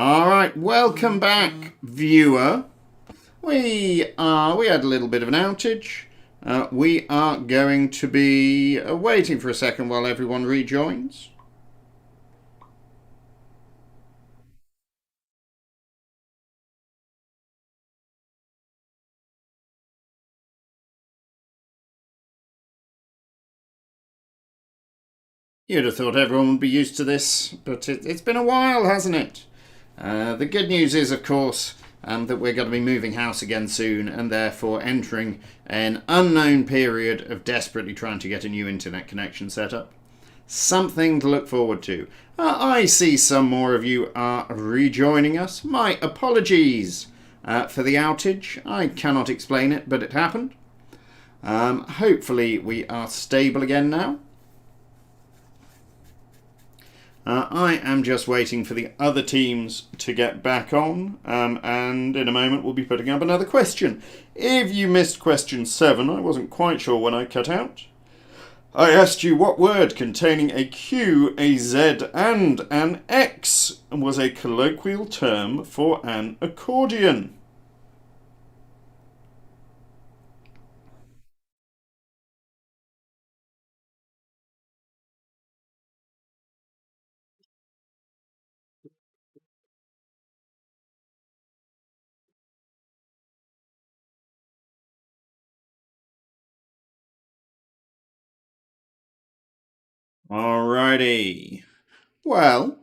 All right, welcome back, viewer. We had a little bit of an outage. We are going to be waiting for a second while everyone rejoins. You'd have thought everyone would be used to this, but it's been a while, hasn't it? The good news is, of course, that we're going to be moving house again soon and therefore entering an unknown period of desperately trying to get a new internet connection set up. Something to look forward to. I see some more of you are rejoining us. My apologies for the outage. I cannot explain it, but it happened. Hopefully we are stable again now. I am just waiting for the other teams to get back on, and in a moment we'll be putting up another question. If you missed question 7, I wasn't quite sure when I cut out. I asked you what word containing a Q, a Z, and an X was a colloquial term for an accordion. Alrighty. Well,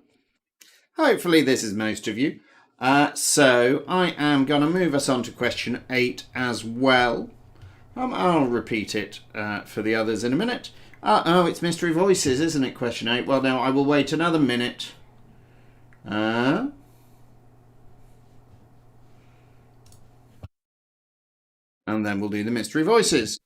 hopefully this is most of you. So I am going to move us on to question 8 as well. I'll repeat it for the others in a minute. It's Mystery Voices, isn't it? Question 8. Well, now I will wait another minute. And then we'll do the Mystery Voices.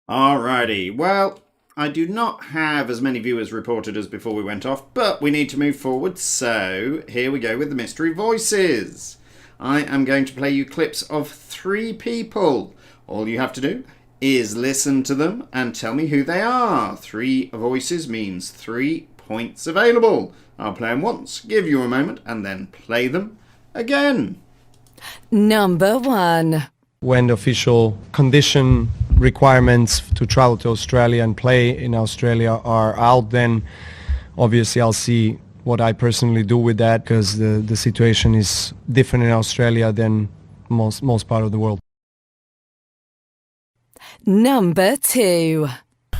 Alrighty, well, I do not have as many viewers reported as before we went off, but we need to move forward, so here we go with the Mystery Voices. I am going to play you clips of 3 people. All you have to do is listen to them and tell me who they are. 3 voices means 3 points available. I'll play them once, give you a moment, and then play them again. Number 1. When the official condition requirements to travel to Australia and play in Australia are out, then obviously I'll see what I personally do with that, because the situation is different in Australia than most part of the world. Number 2.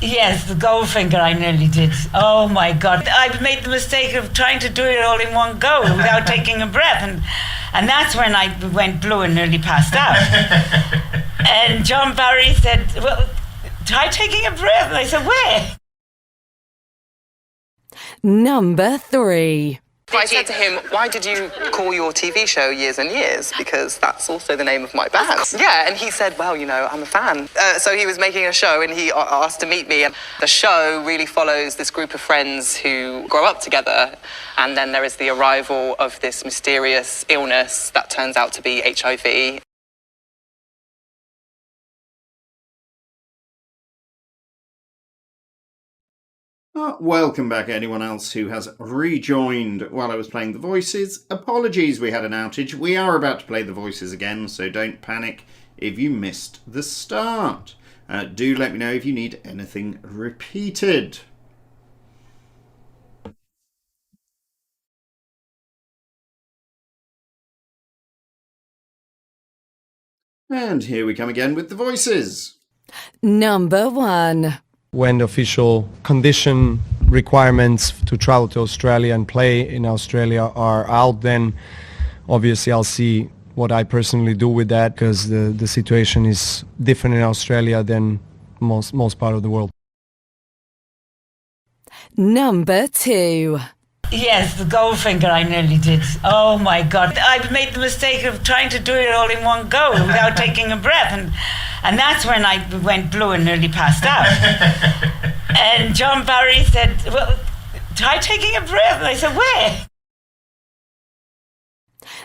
Yes, the Goldfinger I nearly did. Oh my God. I made the mistake of trying to do it all in one go without taking a breath. And that's when I went blue and nearly passed out. And John Barry said, well, try taking a breath. And I said, where? Number 3. I said to him, why did you call your TV show Years and Years? Because that's also the name of my band. Yeah, and he said, well, you know, I'm a fan. So he was making a show and he asked to meet me. And the show really follows this group of friends who grow up together. And then there is the arrival of this mysterious illness that turns out to be HIV. Welcome back, anyone else who has rejoined while I was playing the voices. Apologies we had an outage. We are about to play the voices again, so don't panic if you missed the start. Do let me know if you need anything repeated. And here we come again with the voices. Number 1. When the official condition requirements to travel to Australia and play in Australia are out, then obviously I'll see what I personally do with that, because the situation is different in Australia than most part of the world. Number 2. Yes, the Goldfinger I nearly did. Oh my God. I made the mistake of trying to do it all in one go without taking a breath. And that's when I went blue and nearly passed out. And John Barry said, well, try taking a breath. And I said, where?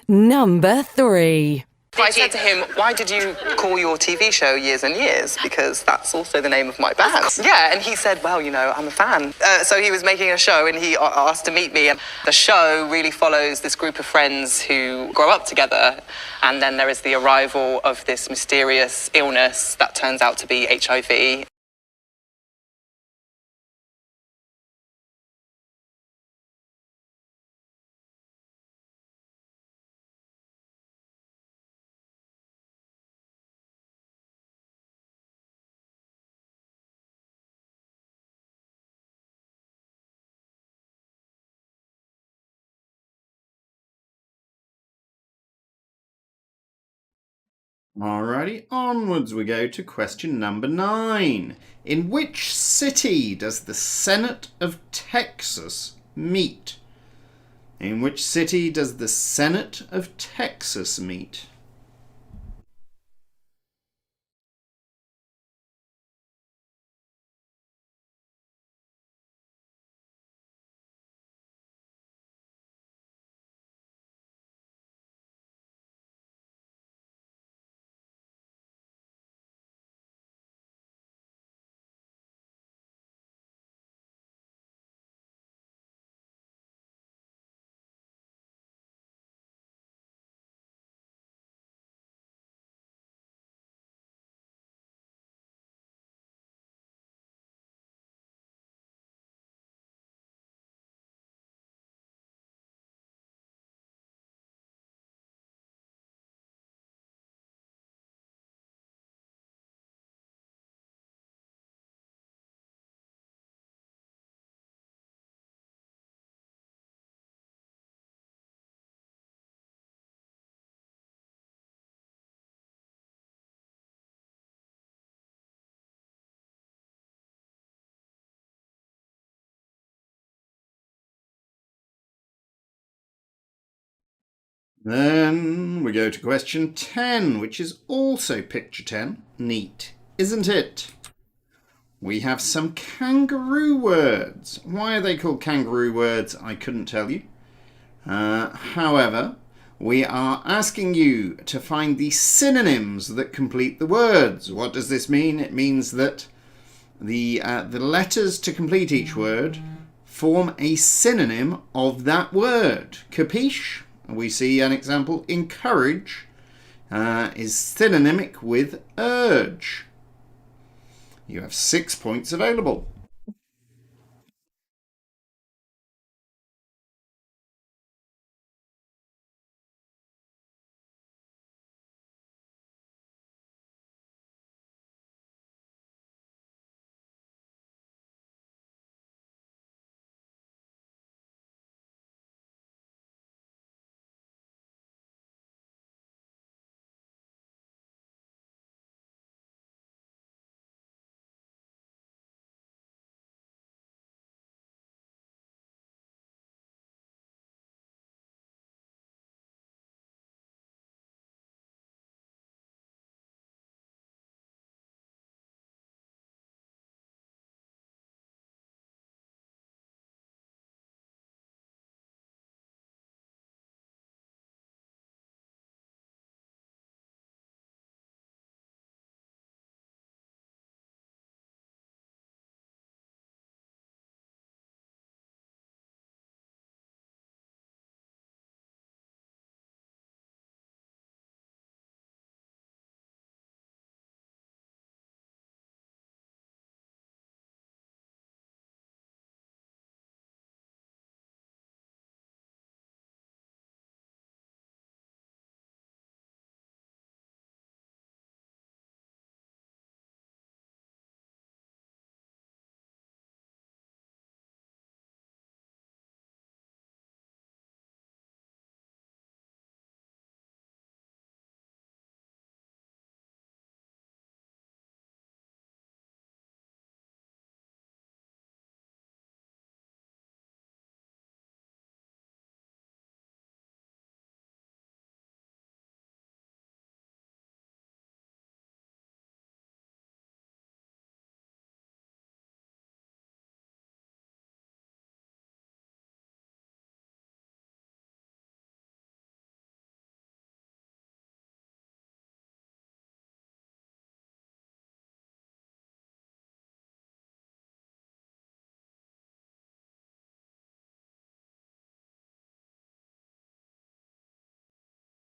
Number 3. I said to him, why did you call your TV show Years and Years? Because that's also the name of my band. Yeah, and he said, well, I'm a fan. So he was making a show and he asked to meet me. And the show really follows this group of friends who grow up together. And then there is the arrival of this mysterious illness that turns out to be HIV. Alrighty, onwards we go to question number 9. In which city does the Senate of Texas meet? In which city does the Senate of Texas meet? Then we go to question 10, which is also picture 10. Neat, isn't it? We have some kangaroo words. Why are they called kangaroo words? I couldn't tell you. However, we are asking you to find the synonyms that complete the words. What does this mean? It means that the letters to complete each word form a synonym of that word. Capiche? We see an example. Encourage is synonymic with urge. You have 6 points available.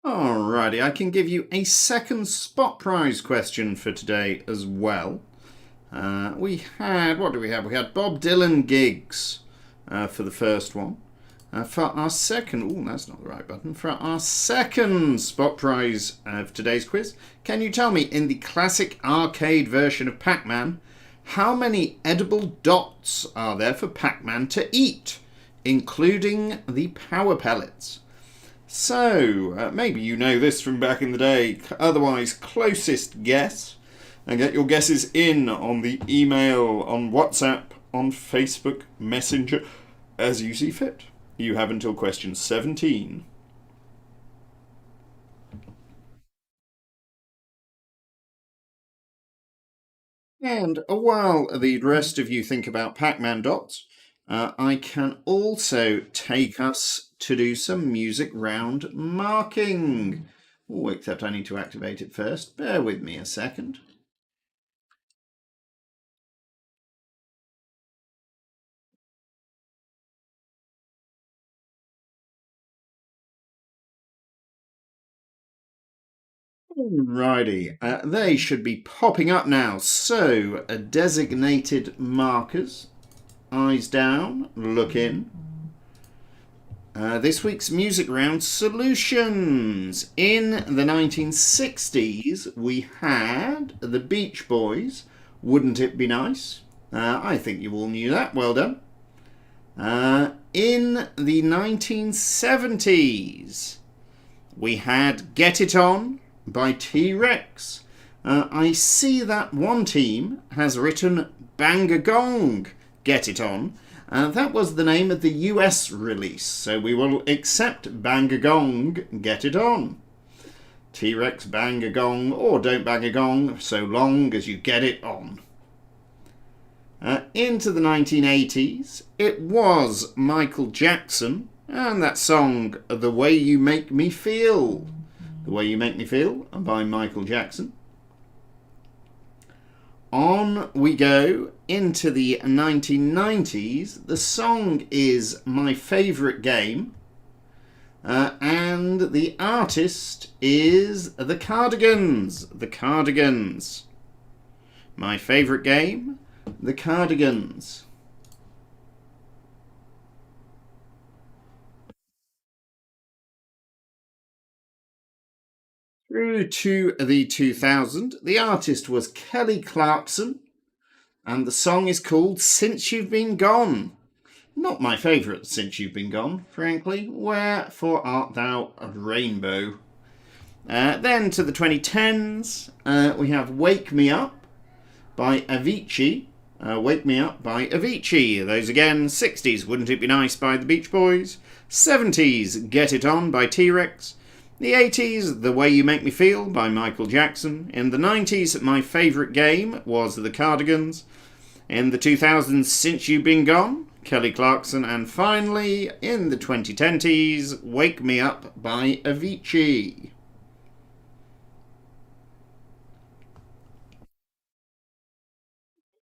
Alrighty, I can give you a second spot prize question for today as well. What do we have? We had Bob Dylan gigs for the first one. For our second, that's not the right button. For our second spot prize of today's quiz, can you tell me, in the classic arcade version of Pac-Man, how many edible dots are there for Pac-Man to eat, including the power pellets? So, maybe you know this from back in the day. Otherwise, closest guess. And get your guesses in on the email, on WhatsApp, on Facebook Messenger, as you see fit. You have until question 17. And while the rest of you think about Pac-Man dots, I can also take us to do some music round marking. Oh, except I need to activate it first. Bear with me a second. Alrighty, they should be popping up now. So, designated markers. Eyes down, look in. This week's music round solutions. In the 1960s, we had the Beach Boys. Wouldn't it be nice? I think you all knew that. Well done. In the 1970s, we had Get It On by T-Rex. I see that one team has written Bang a Gong, Get It On. That was the name of the US release, so we will accept Bang a Gong, Get It On. T-Rex, bang a gong, or don't bang a gong, so long as you get it on. Into the 1980s, it was Michael Jackson, and that song, The Way You Make Me Feel. The Way You Make Me Feel by Michael Jackson. On we go into the 1990s. The song is My Favourite Game. And the artist is The Cardigans. The Cardigans. My Favourite Game, The Cardigans. Through to the 2000, the artist was Kelly Clarkson, and the song is called Since You've Been Gone. Not my favourite Since You've Been Gone, frankly. Wherefore art thou a rainbow? Then to the 2010s, we have Wake Me Up by Avicii. Wake Me Up by Avicii. Those again, 60s, Wouldn't It Be Nice by the Beach Boys. 70s, Get It On by T-Rex. The 80s, The Way You Make Me Feel by Michael Jackson. In the 90s, my favourite game was The Cardigans. In the 2000s, Since You've Been Gone, Kelly Clarkson. And finally, in the 2010s, Wake Me Up by Avicii.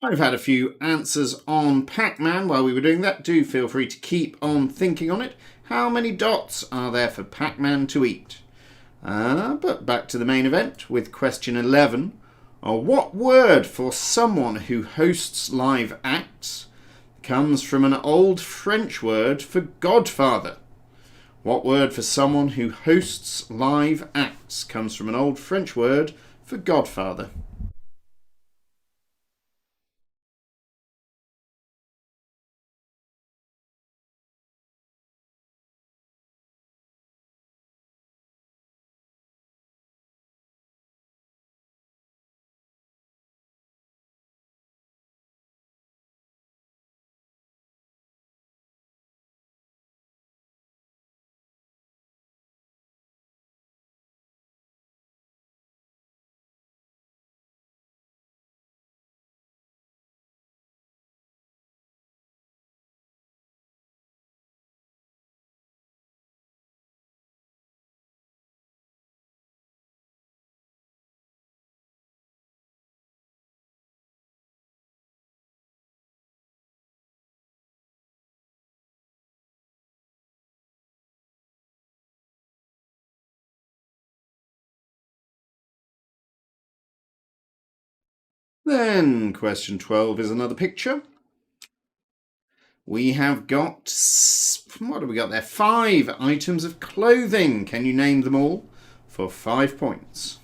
I've had a few answers on Pac-Man while we were doing that. Do feel free to keep on thinking on it. How many dots are there for Pac-Man to eat? But back to the main event with question 11. What word for someone who hosts live acts comes from an old French word for godfather? What word for someone who hosts live acts comes from an old French word for godfather? Then question 12 is another picture. We have got, what have we got there? 5 items of clothing. Can you name them all for 5 points?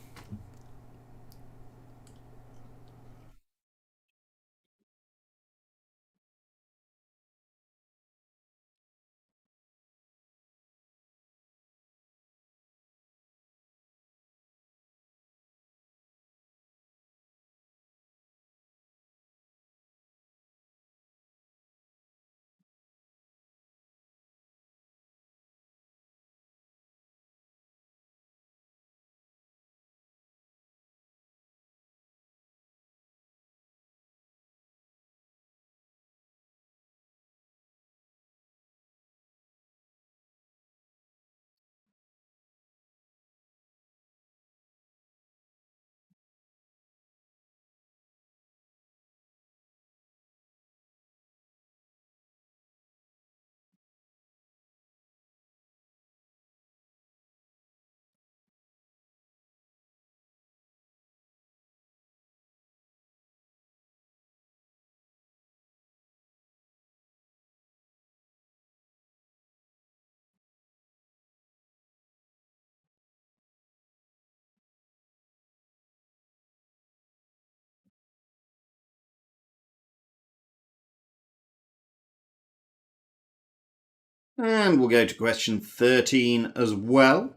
And we'll go to question 13 as well.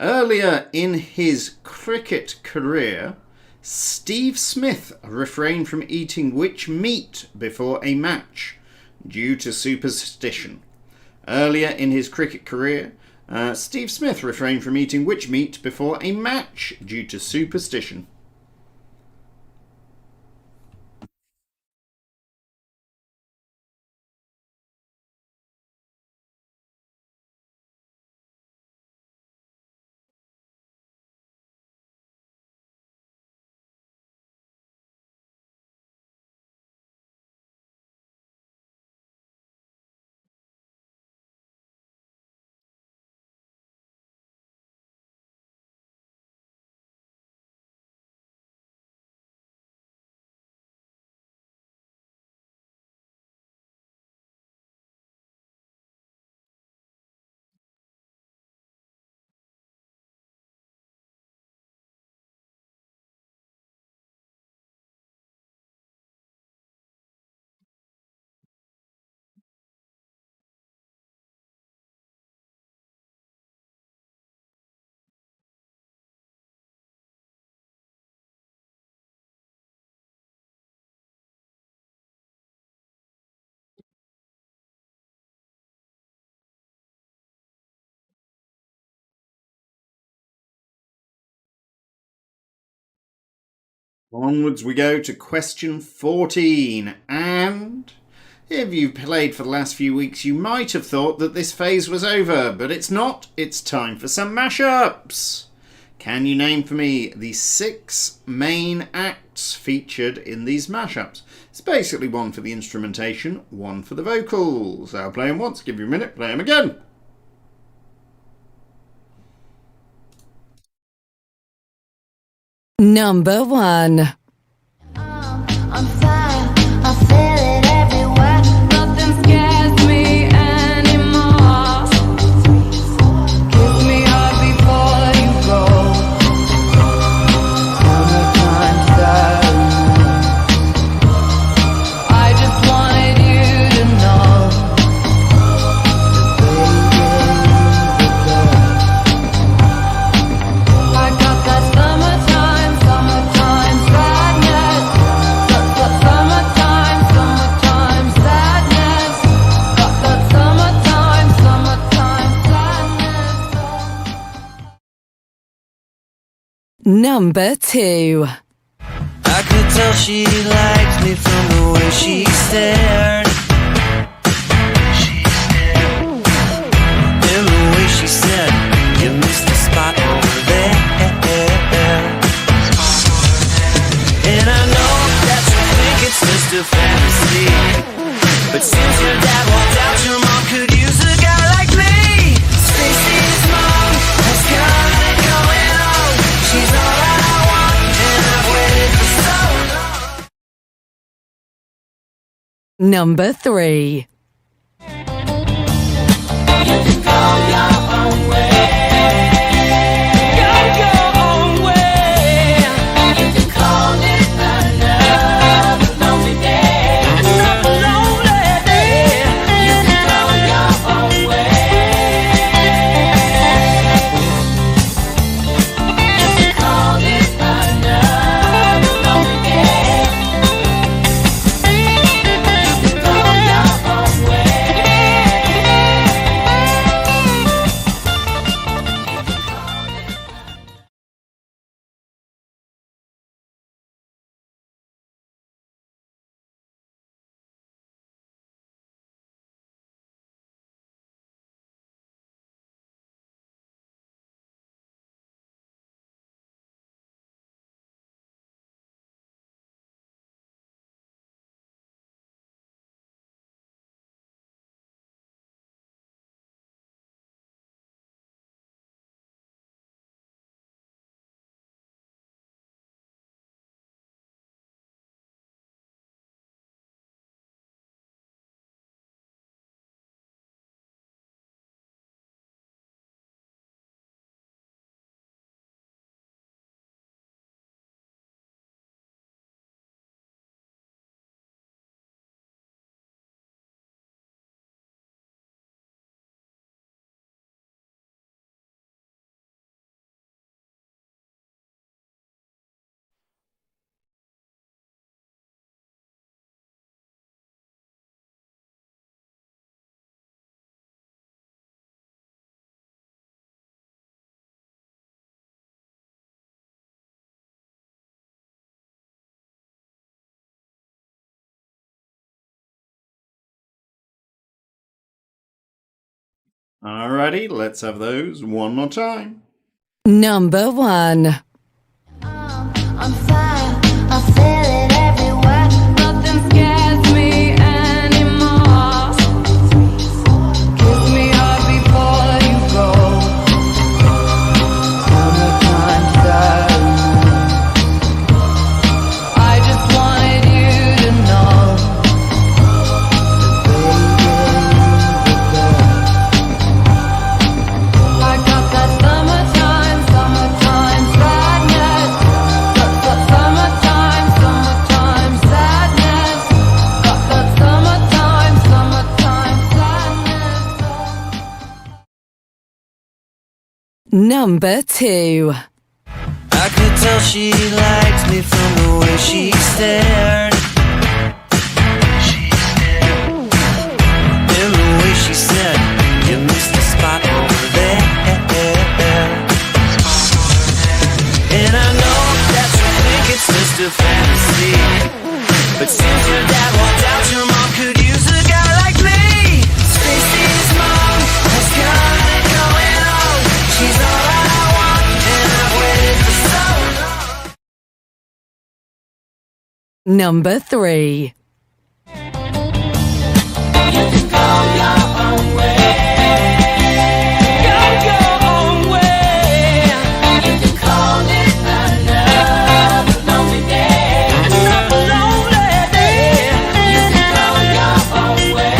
Earlier in his cricket career, Steve Smith refrained from eating which meat before a match due to superstition? Earlier in his cricket career, Steve Smith refrained from eating which meat before a match due to superstition? Onwards we go to question 14, and if you've played for the last few weeks, you might have thought that this phase was over, but it's not. It's time for some mashups. Can you name for me the 6 main acts featured in these mashups? It's basically 1 for the instrumentation, 1 for the vocals. I'll play them once, give you a minute, play them again. Number 1. I'm fine, I feel it everywhere. Nothing scares me anymore. Kiss me hard before you go. Summertime sadness. I just wanted you to know that I got that summertime sadness. Summertime sadness. Got that summertime sadness. Number 2. I could tell she liked me from the way she stared. And the way she said, you missed the spot over there. And I know that you think it's just a fantasy, but since your dad walked out, your mom could use a guy like me. Stacy's mom has got it going on. She's all I want, and I've waited for so long. Number 3. Alrighty, let's have those one more time. Number 1. I'm fine, I feel it everywhere. Nothing scares me anymore. Kiss me hard before you go. Summertime sadness. I just wanted you to know that baby, I got that summertime sadness. Summertime sadness. Got that summertime sadness. Number 2. I could tell she liked me from the way she stared. And the way she said, you missed a spot over there. And I know that you think it's just a fantasy, but since your dad walked out, your mom could use a guy like me. Stacy's mom has got it going on. She's all I want, and I've waited for so long. Number 3. You can go your own way. Go your own way. You can call it another lonely day. Another lonely day. You can go your own way.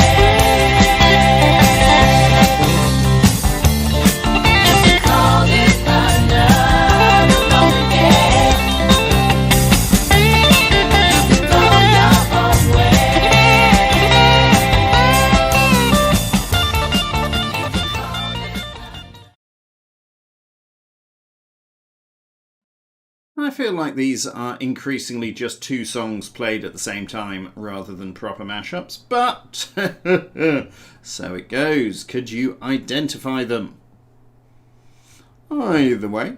You can call it another lonely day. You can go your own way. I feel like these are increasingly just two songs played at the same time rather than proper mashups, but so it goes. Could you identify them? Either way,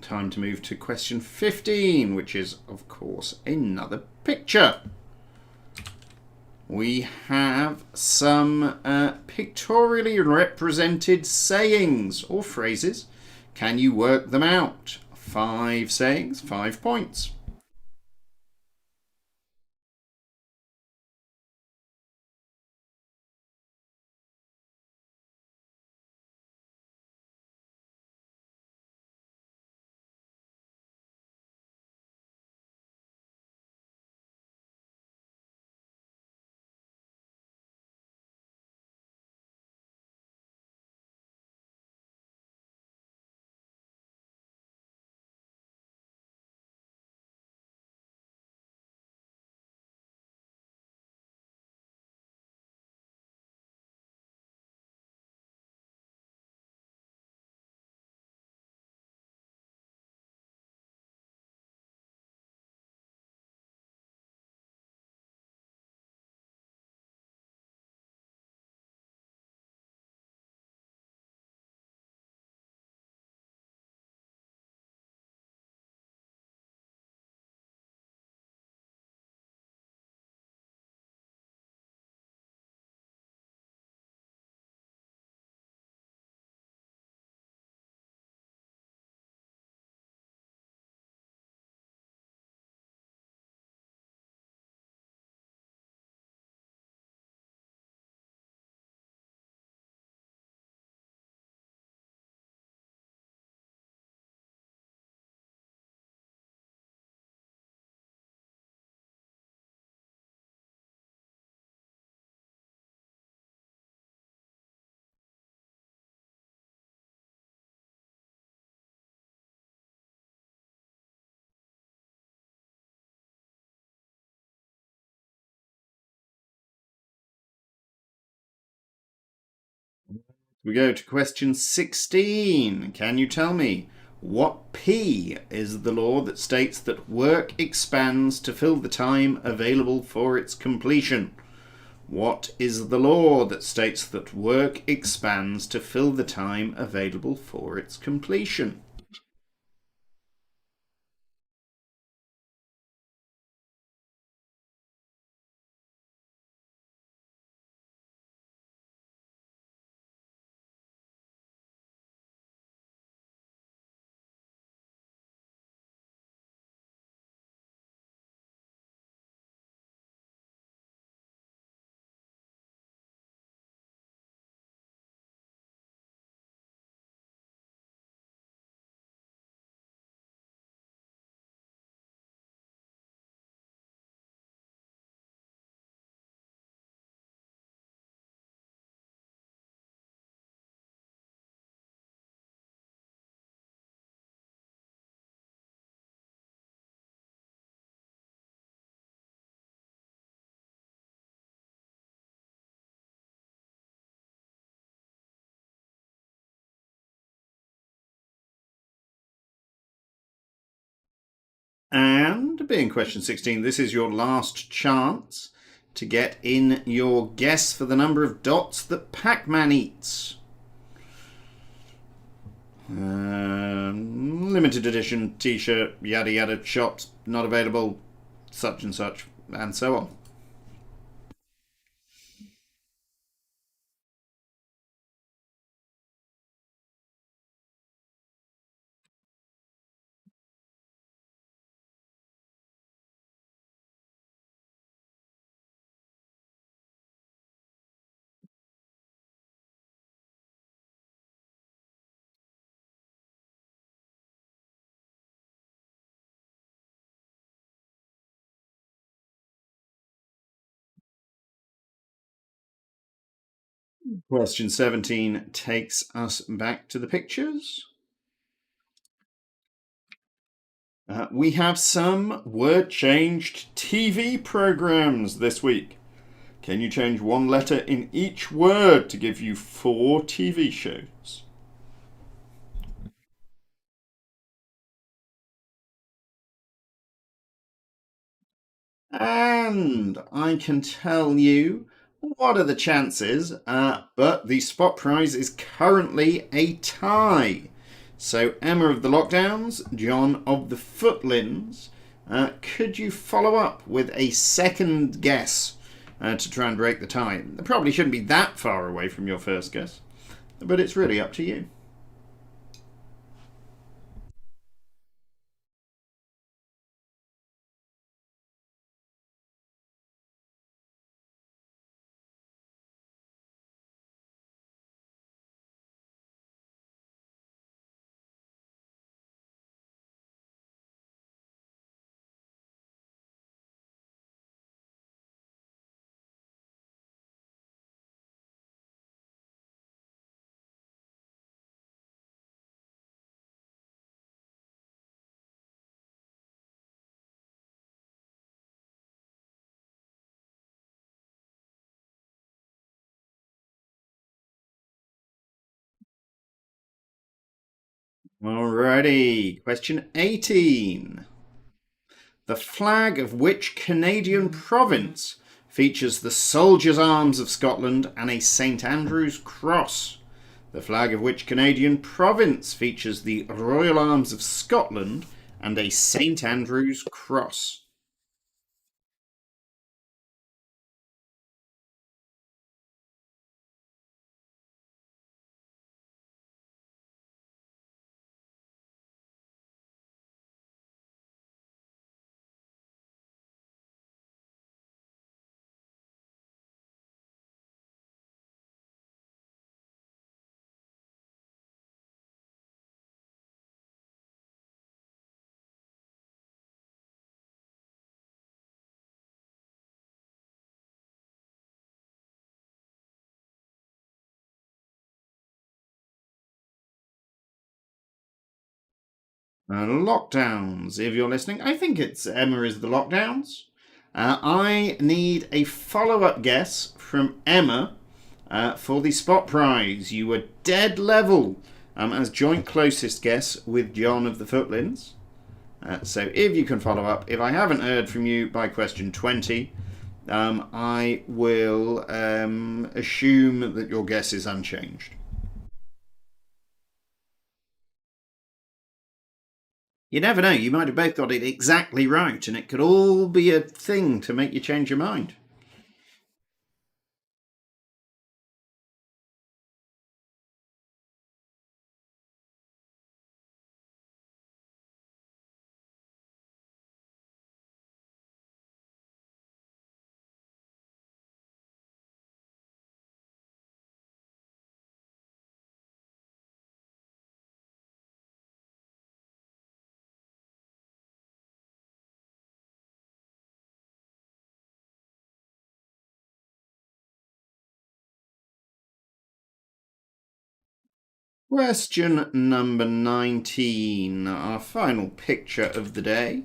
time to move to question 15, which is, of course, another picture. We have some pictorially represented sayings or phrases. Can you work them out? 5 sayings, 5 points. We go to question 16. Can you tell me what P is the law that states that work expands to fill the time available for its completion? What is the law that states that work expands to fill the time available for its completion? And being question 16, this is your last chance to get in your guess for the number of dots that Pac-Man eats. Limited edition t-shirt, yada yada, shops not available, such and such, and so on. Question 17 takes us back to the pictures. We have some word-changed TV programs this week. Can you change one letter in each word to give you 4 TV shows? And I can tell you what are the chances, but the spot prize is currently a tie. So Emma of the Lockdowns, John of the Footlins, could you follow up with a second guess to try and break the tie? It probably shouldn't be that far away from your first guess, but it's really up to you. Alrighty, question 18. The flag of which Canadian province features the Soldiers' Arms of Scotland and a St Andrew's Cross? The flag of which Canadian province features the Royal Arms of Scotland and a St Andrew's Cross? Lockdowns, if you're listening. I think it's Emma is the Lockdowns. I need a follow-up guess from Emma For the spot prize, you were dead level as joint closest guess with John of the Footlands. So if you can follow up, if I haven't heard from you by question 20, I will assume that your guess is unchanged. You never know, you might have both got it exactly right, and it could all be a thing to make you change your mind. Question number 19, our final picture of the day.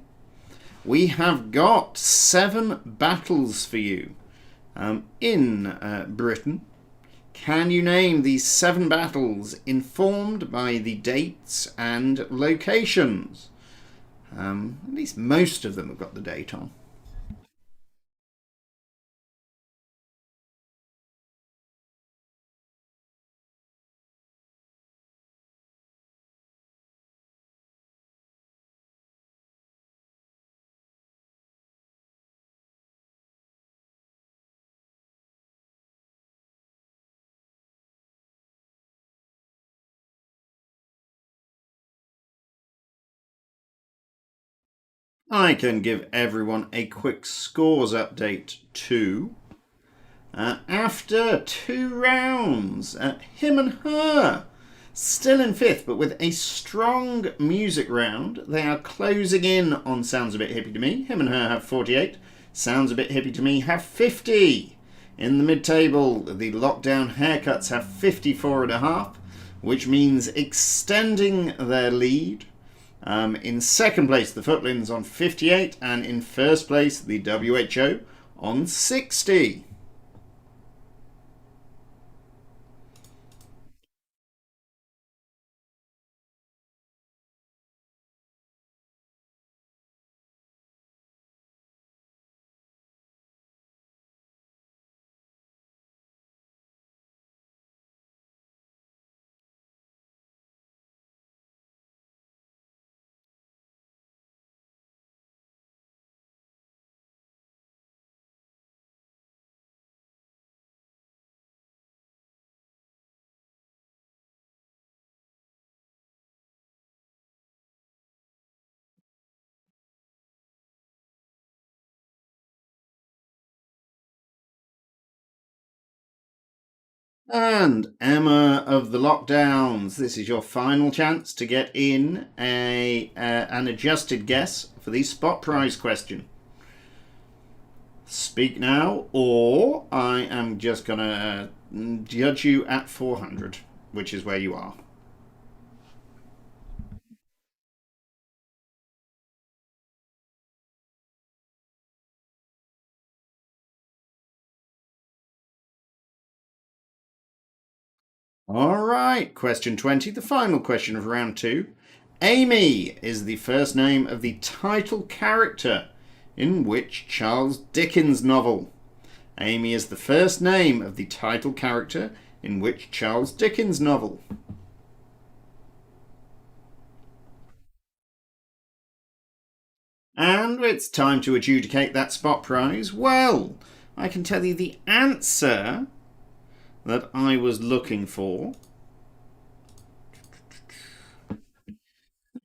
We have got 7 battles for you in Britain. Can you name these 7 battles informed by the dates and locations? At least most of them have got the date on. I can give everyone a quick scores update too. After 2 rounds, him and her still in 5th, but with a strong music round. They are closing in on Sounds a Bit Hippie to Me. Him and her have 48. Sounds a Bit Hippie to Me have 50. In the mid-table, the Lockdown Haircuts have 54.5, which means extending their lead. In second place, the Footlands on 58, and in first place, the WHO on 60. And Emma of the Lockdowns, this is your final chance to get in an adjusted guess for the spot prize question. Speak now, or I am just going to judge you at 400, which is where you are. All right, question 20, the final question of round 2. Amy is the first name of the title character in which Charles Dickens novel? Amy is the first name of the title character in which Charles Dickens novel? And it's time to adjudicate that spot prize. Well, I can tell you the answer that I was looking for. Let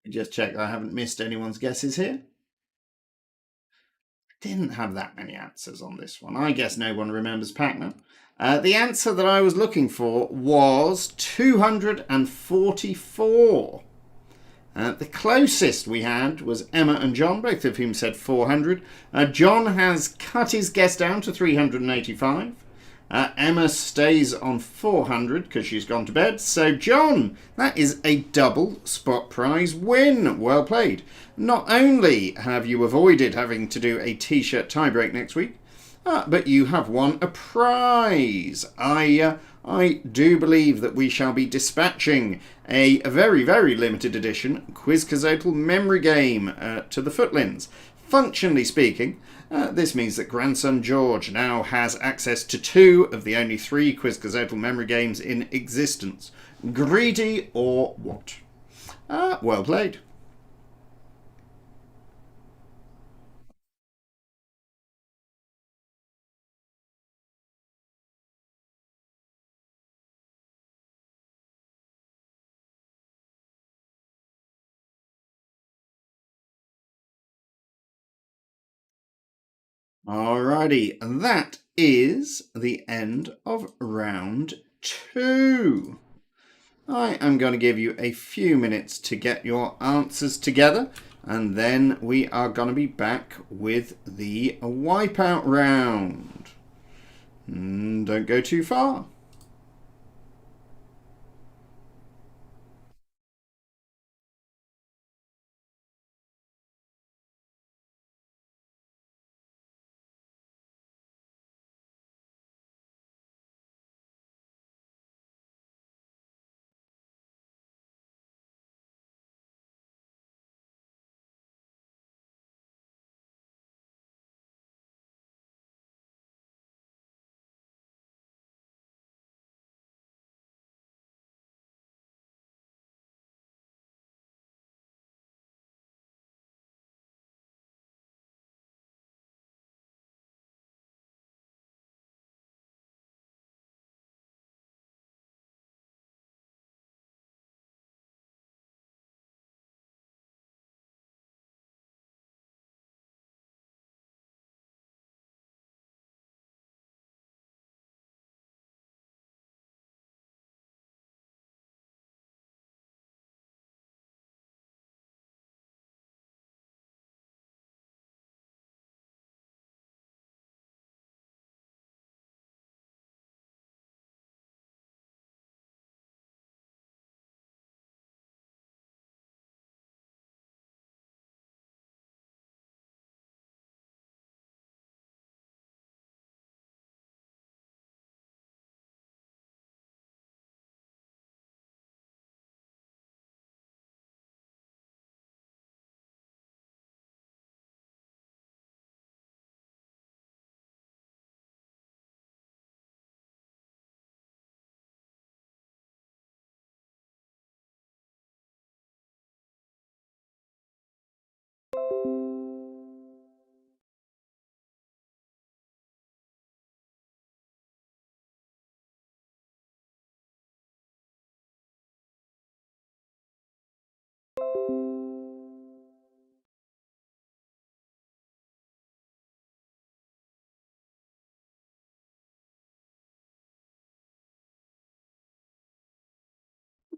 me just check that I haven't missed anyone's guesses here. Didn't have that many answers on this one. I guess no one remembers Pac-Man. The answer that I was looking for was 244. The closest we had was Emma and John, both of whom said 400. John has cut his guess down to 385. Emma stays on 400 because she's gone to bed. So, John, that is a double spot prize win. Well played. Not only have you avoided having to do a t-shirt tiebreak next week, But you have won a prize. I do believe that we shall be dispatching a very, very limited edition Quizcazoatl memory game to the Footlands. Functionally speaking, this means that grandson George now has access to 2 of the only 3 Quizcazoatl memory games in existence. Greedy or what? Well played. Alrighty, that is the end of round 2. I am going to give you a few minutes to get your answers together, and then we are going to be back with the wipeout round. Don't go too far.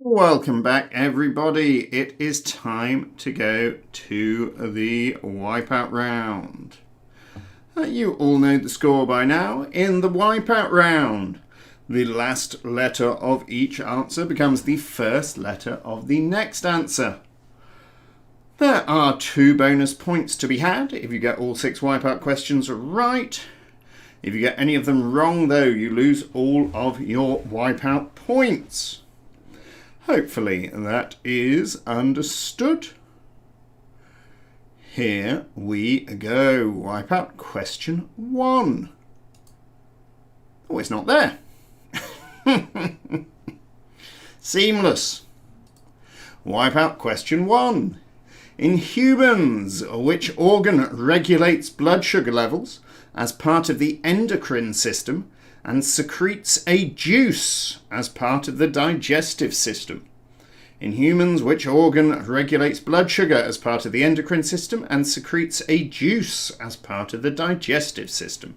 Welcome back, everybody. It is time to go to the wipeout round. You all know the score by now. In the wipeout round, the last letter of each answer becomes the first letter of the next answer. There are 2 bonus points to be had if you get all 6 wipeout questions right. If you get any of them wrong, though, you lose all of your wipeout points. Hopefully that is understood. Here we go. Wipeout question 1. Oh, it's not there. Seamless. Wipeout question 1. In humans, which organ regulates blood sugar levels as part of the endocrine system and secretes a juice as part of the digestive system? In humans, which organ regulates blood sugar as part of the endocrine system and secretes a juice as part of the digestive system?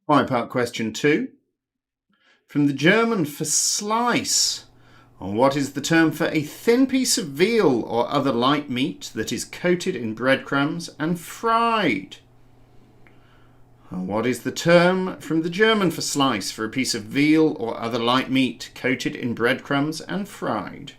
Five-part question 2. From the German for slice, what is the term for a thin piece of veal or other light meat that is coated in breadcrumbs and fried? What is the term from the German for slice for a piece of veal or other light meat coated in breadcrumbs and fried?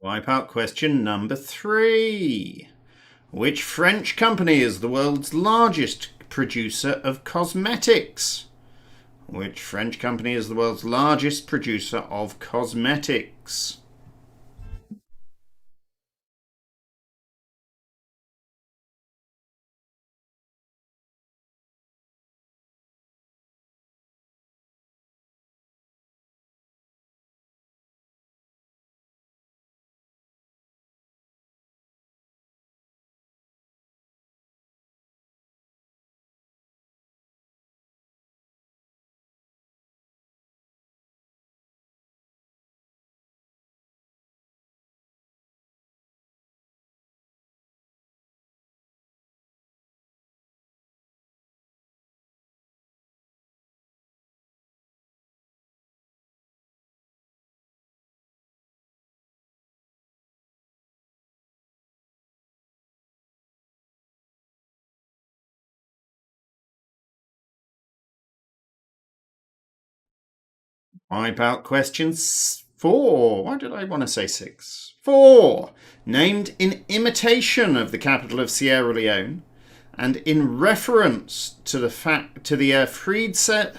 Wipeout question number 3. Which French company is the world's largest producer of cosmetics? Which French company is the world's largest producer of cosmetics? Wipeout question 4. Why did I want to say 6? 4. Named in imitation of the capital of Sierra Leone and in reference to the freed set.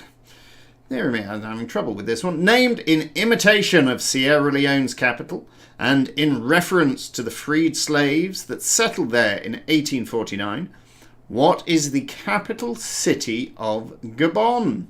There we are. I'm having trouble with this one. Named in imitation of Sierra Leone's capital and in reference to the freed slaves that settled there in 1849, what is the capital city of Gabon?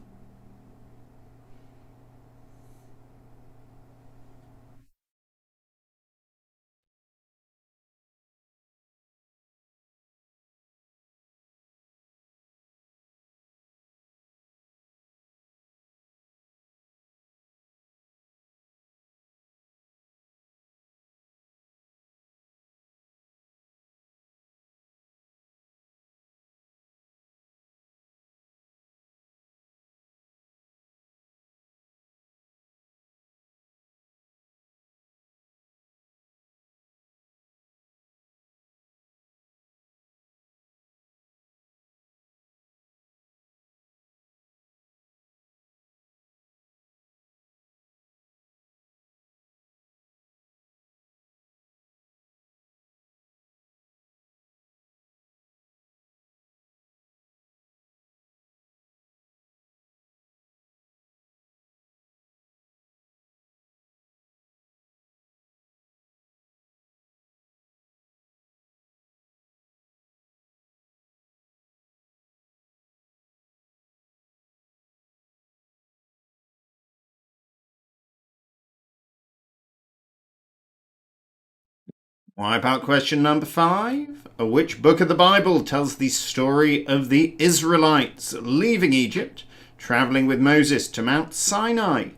Wipeout question number 5. Which book of the Bible tells the story of the Israelites leaving Egypt, travelling with Moses to Mount Sinai?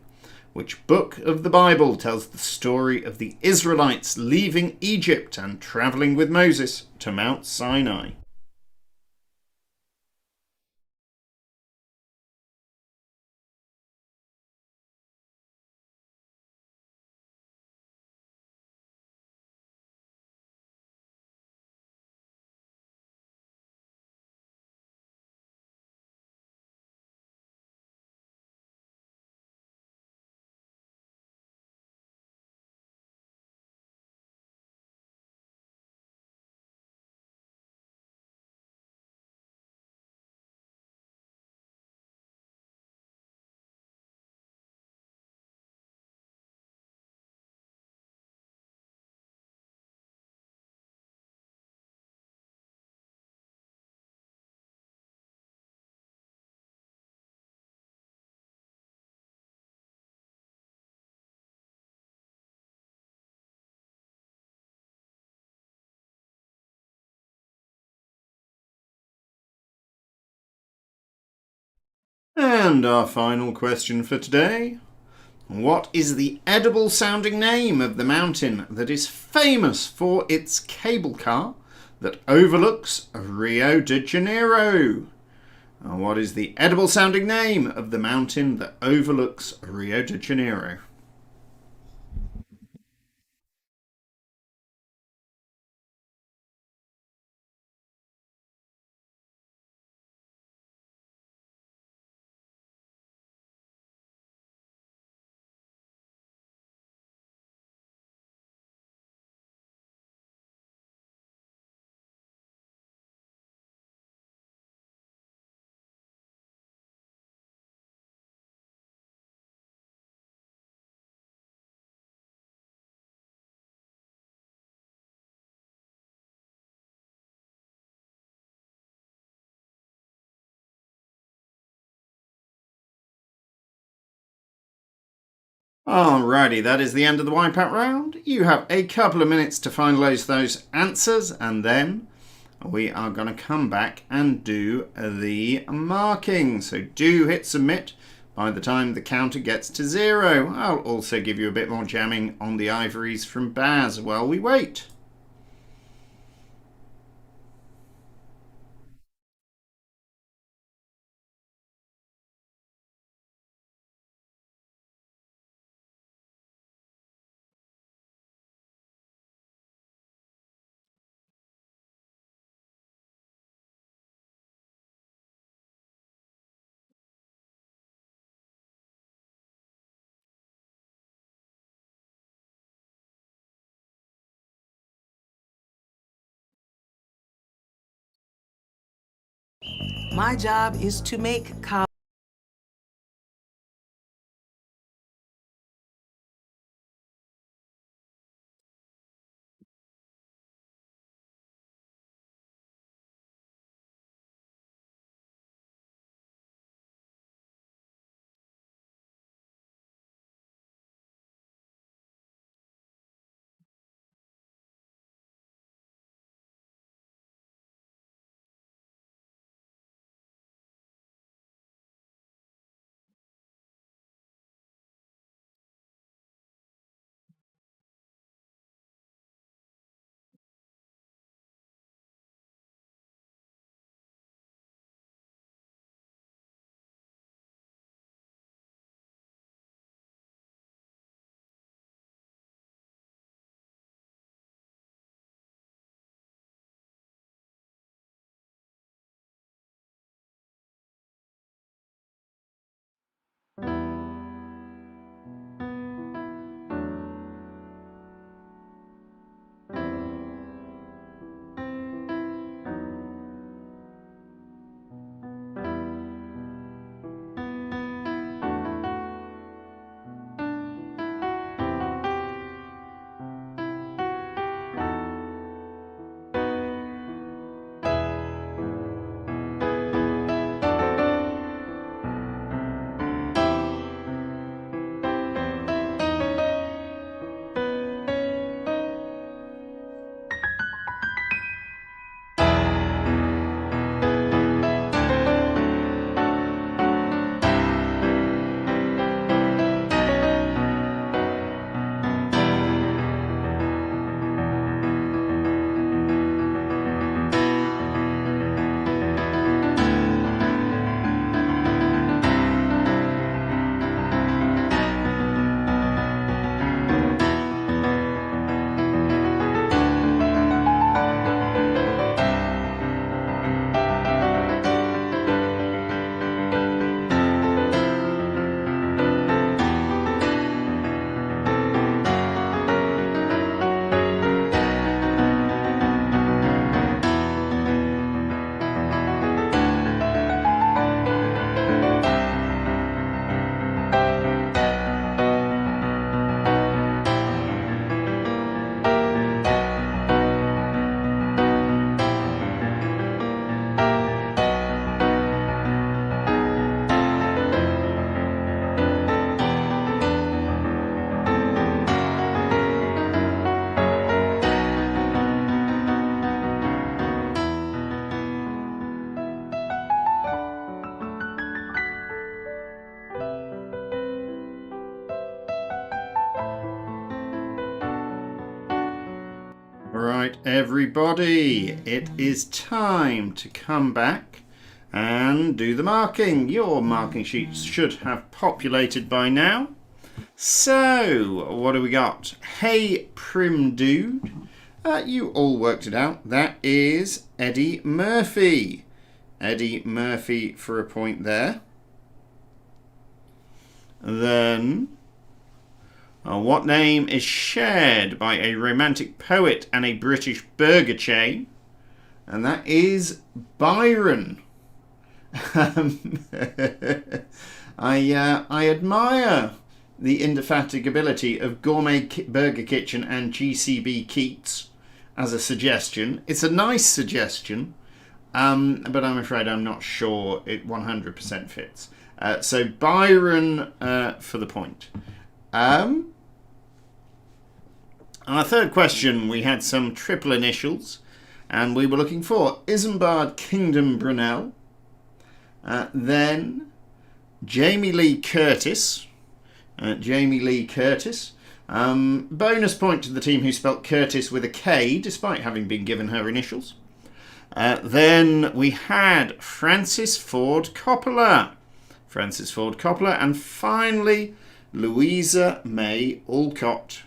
Which book of the Bible tells the story of the Israelites leaving Egypt and travelling with Moses to Mount Sinai? And our final question for today. What is the edible sounding name of the mountain that is famous for its cable car that overlooks Rio de Janeiro? What is the edible sounding name of the mountain that overlooks Rio de Janeiro? Alrighty, that is the end of the Wipeout round. You have a couple of minutes to finalise those answers, and then we are going to come back and do the marking. So do hit submit by the time the counter gets to 0. I'll also give you a bit more jamming on the ivories from Baz while we wait. My job is to make Right, everybody, it is time to come back and do the marking. Your marking sheets should have populated by now. So, what do we got? Hey, Prim Dude. You all worked it out. That is Eddie Murphy. Eddie Murphy for a point there. Then, what name is shared by a romantic poet and a British burger chain? And that is Byron. I admire the indefatigability of Gourmet Burger Kitchen and GCB Keats as a suggestion. It's a nice suggestion, but I'm afraid I'm not sure it 100% fits. So Byron for the point. Our third question, we had some triple initials, and we were looking for Isambard Kingdom Brunel, then Jamie Lee Curtis. Bonus point to the team who spelt Curtis with a K, despite having been given her initials. Then we had Francis Ford Coppola. And finally, Louisa May Alcott.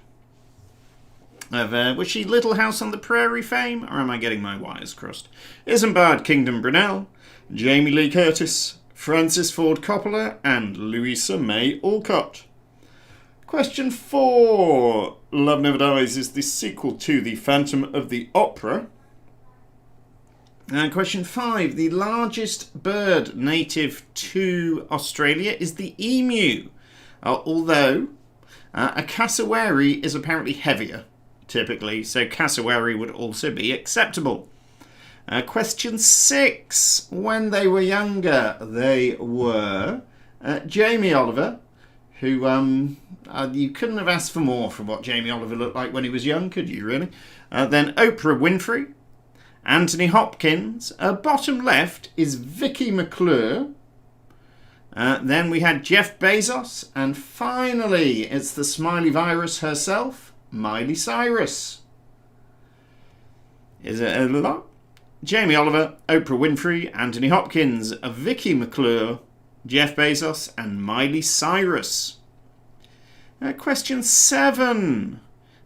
Was she Little House on the Prairie fame, or am I getting my wires crossed? Isambard Kingdom Brunel, Jamie Lee Curtis, Francis Ford Coppola, and Louisa May Alcott. Question 4. Love Never Dies is the sequel to The Phantom of the Opera. And question 5. The largest bird native to Australia is the emu, although a cassowary is apparently heavier, typically, so cassowary would also be acceptable. Question 6. When they were younger, they were Jamie Oliver, who you couldn't have asked for more from what Jamie Oliver looked like when he was young, could you really? Then Oprah Winfrey, Anthony Hopkins. Bottom left is Vicky McClure. Then we had Jeff Bezos, and finally it's the smiley virus herself, Miley Cyrus. Is it a lot? Jamie Oliver, Oprah Winfrey, Anthony Hopkins, Vicky McClure, Jeff Bezos, and Miley Cyrus. Question 7.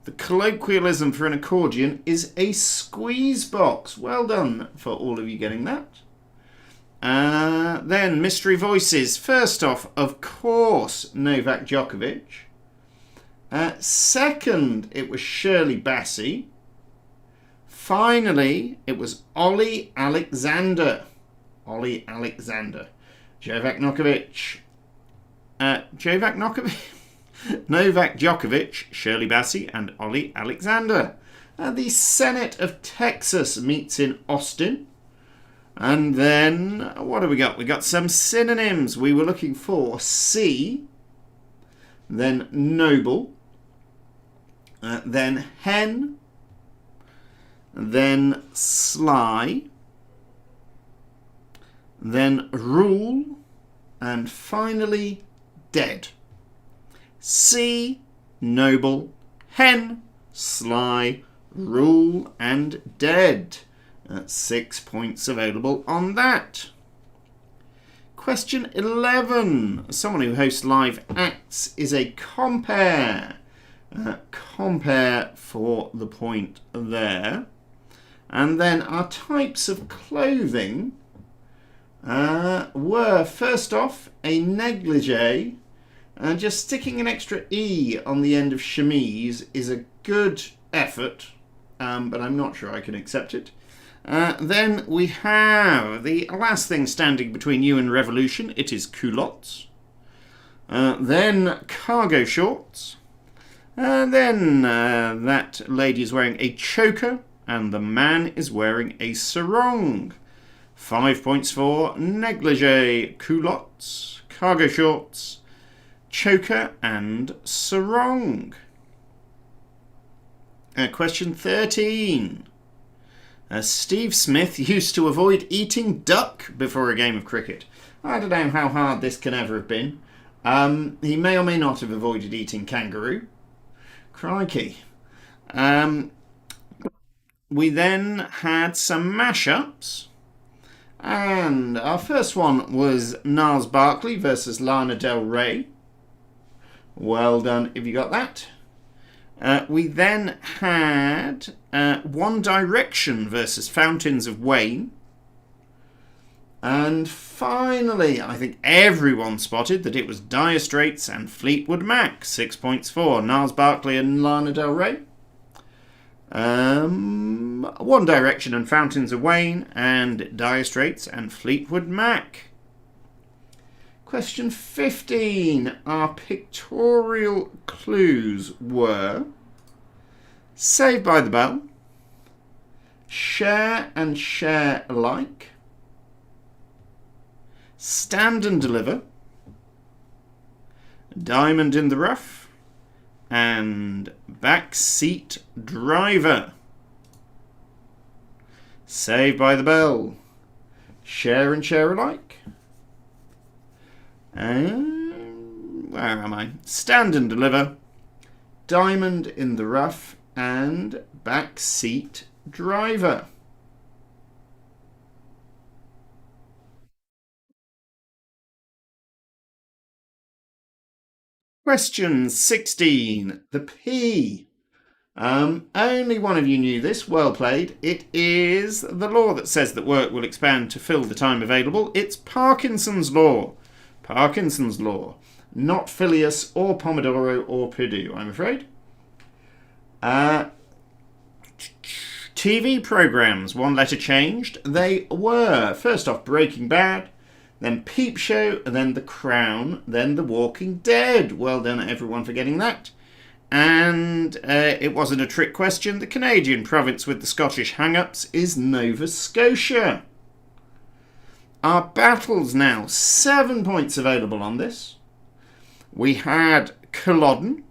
The colloquialism for an accordion is a squeeze box. Well done for all of you getting that. Then mystery voices. First off, of course, Novak Djokovic. Second, it was Shirley Bassey. Finally, it was Ollie Alexander. Novak Djokovic, Shirley Bassey, and Ollie Alexander. The Senate of Texas meets in Austin. And then, what do we got? We got some synonyms. We were looking for C, then noble, then hen, then sly, then rule, and finally dead. C, noble, hen, sly, rule, and dead. 6 points available on that. Question 11. Someone who hosts live acts is a compare. Compare for the point there. And then our types of clothing were, first off, a negligee. Just sticking an extra E on the end of chemise is a good effort, but I'm not sure I can accept it. Then we have the last thing standing between you and revolution. It is culottes. Then cargo shorts. Then that lady is wearing a choker and the man is wearing a sarong. 5 points for negligee, culottes, cargo shorts, choker and sarong. Question 13. Steve Smith used to avoid eating duck before a game of cricket. I don't know how hard this can ever have been. He may or may not have avoided eating kangaroo. Crikey. We then had some mashups. And our first one was Gnarls Barkley versus Lana Del Rey. Well done if you got that. We then had One Direction versus Fountains of Wayne. And finally, I think everyone spotted that it was Dire Straits and Fleetwood Mac. 6 points for Gnarls Barkley and Lana Del Rey. One Direction and Fountains of Wayne, and Dire Straits and Fleetwood Mac. Question 15. Our pictorial clues were Saved by the Bell, Share and Share Alike, Stand and Deliver, Diamond in the Rough, and Backseat Driver. Saved by the Bell, Share and Share Alike, and where am I? Stand and Deliver, Diamond in the Rough, and Backseat Driver. Question 16. The P. Only one of you knew this. Well played. It is the law that says that work will expand to fill the time available. It's Parkinson's law. Parkinson's law. Not Phileas or Pomodoro or Purdue, I'm afraid. TV programs, one letter changed. They were, first off, Breaking Bad, then Peep Show, then The Crown, then The Walking Dead. Well done, everyone, for getting that. And it wasn't a trick question. The Canadian province with the Scottish hang-ups is Nova Scotia. Our battles now, 7 points available on this. We had Culloden,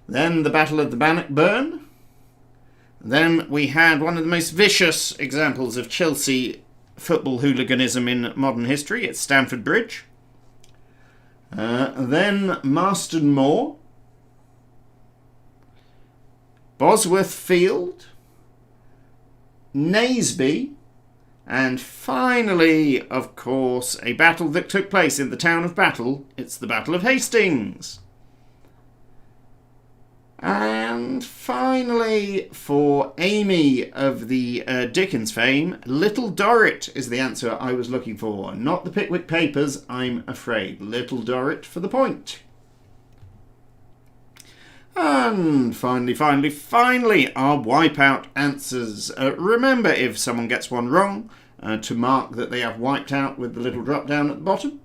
then the Battle of the Bannockburn, then we had one of the most vicious examples of Chelsea football hooliganism in modern history. It's Stamford Bridge. Then Marston Moor, Bosworth Field, Naseby, and finally, of course, a battle that took place in the town of Battle. It's the Battle of Hastings. And finally, for Amy of the Dickens fame, Little Dorrit is the answer I was looking for. Not the Pickwick Papers, I'm afraid. Little Dorrit for the point. And finally, our wipeout answers. Remember, if someone gets one wrong, to mark that they have wiped out with the little drop down at the bottom.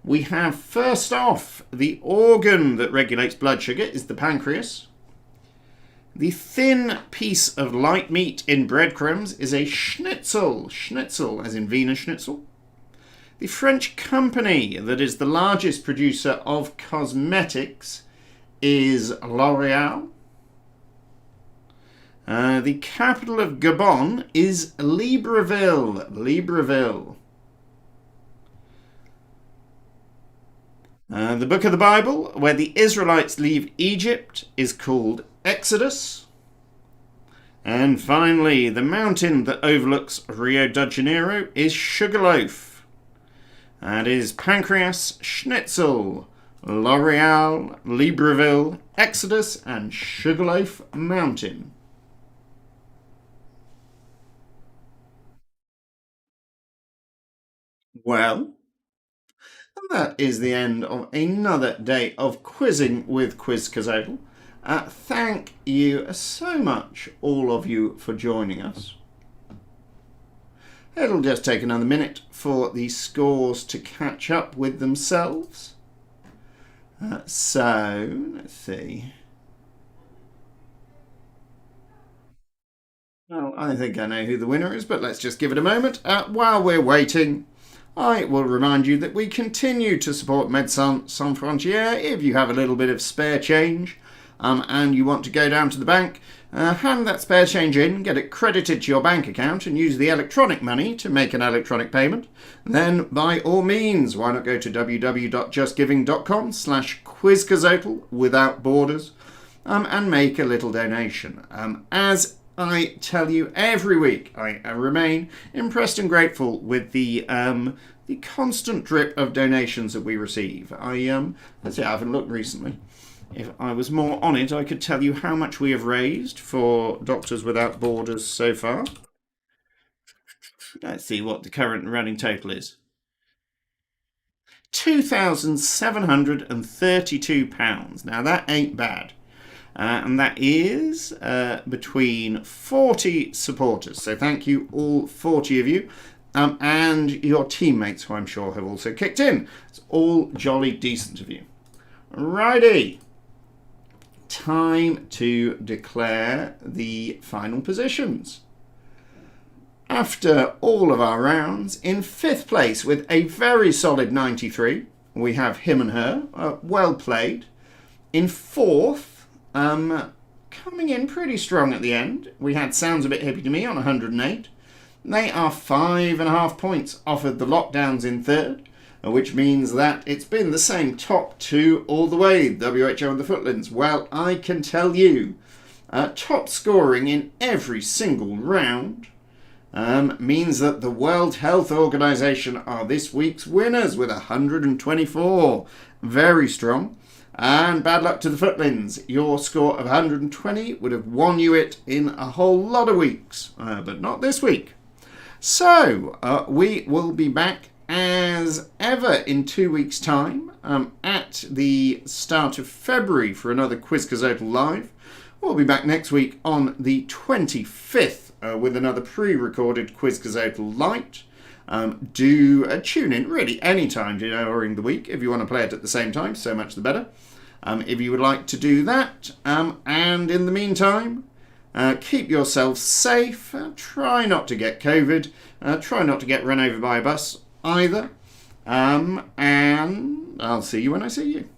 We have, first off, the organ that regulates blood sugar is the pancreas. The thin piece of light meat in breadcrumbs is a schnitzel. Schnitzel, as in Wiener Schnitzel. The French company that is the largest producer of cosmetics is L'Oreal. The capital of Gabon is Libreville. Libreville. The book of the Bible, where the Israelites leave Egypt, is called Exodus. And finally, the mountain that overlooks Rio de Janeiro is Sugarloaf. That is Pancreas, Schnitzel, L'Oreal, Libreville, Exodus, and Sugarloaf Mountain. Well, that is the end of another day of quizzing with Quizcazoatl. Thank you so much, all of you, for joining us. It'll just take another minute for the scores to catch up with themselves. So, let's see. Well, I think I know who the winner is, but let's just give it a moment. While we're waiting, I will remind you that we continue to support Médecins Sans Frontières. If you have a little bit of spare change and you want to go down to the bank, hand that spare change in, get it credited to your bank account and use the electronic money to make an electronic payment, then by all means, why not go to www.justgiving.com/Quizcazoatl without borders and make a little donation. As I tell you every week, I remain impressed and grateful with the constant drip of donations that we receive. Let's see, I haven't looked recently. If I was more on it, I could tell you how much we have raised for Doctors Without Borders so far. Let's see what the current running total is. £2,732. Now that ain't bad. And that is between 40 supporters. So thank you, all 40 of you. And your teammates, who I'm sure have also kicked in. It's all jolly decent of you. Righty. Time to declare the final positions. After all of our rounds, in 5th place with a very solid 93, we have Him and Her. Well played. In 4th, coming in pretty strong at the end, we had Sounds a Bit Hippie to Me on 108. They are 5.5 points off of the Lockdowns in 3rd, which means that it's been the same top 2 all the way, WHO and the Footlands. Well, I can tell you, top scoring in every single round means that the World Health Organization are this week's winners with 124. Very strong. And bad luck to the Footlands. Your score of 120 would have won you it in a whole lot of weeks, but not this week. So, we will be back as ever in 2 weeks' time at the start of February for another Quizcazoatl Live. We'll be back next week on the 25th with another pre-recorded Quizcazoatl Lite. Do tune in really any time during the week if you want to play it at the same time, so much the better. If you would like to do that, and in the meantime, keep yourself safe, try not to get COVID, try not to get run over by a bus either, and I'll see you when I see you.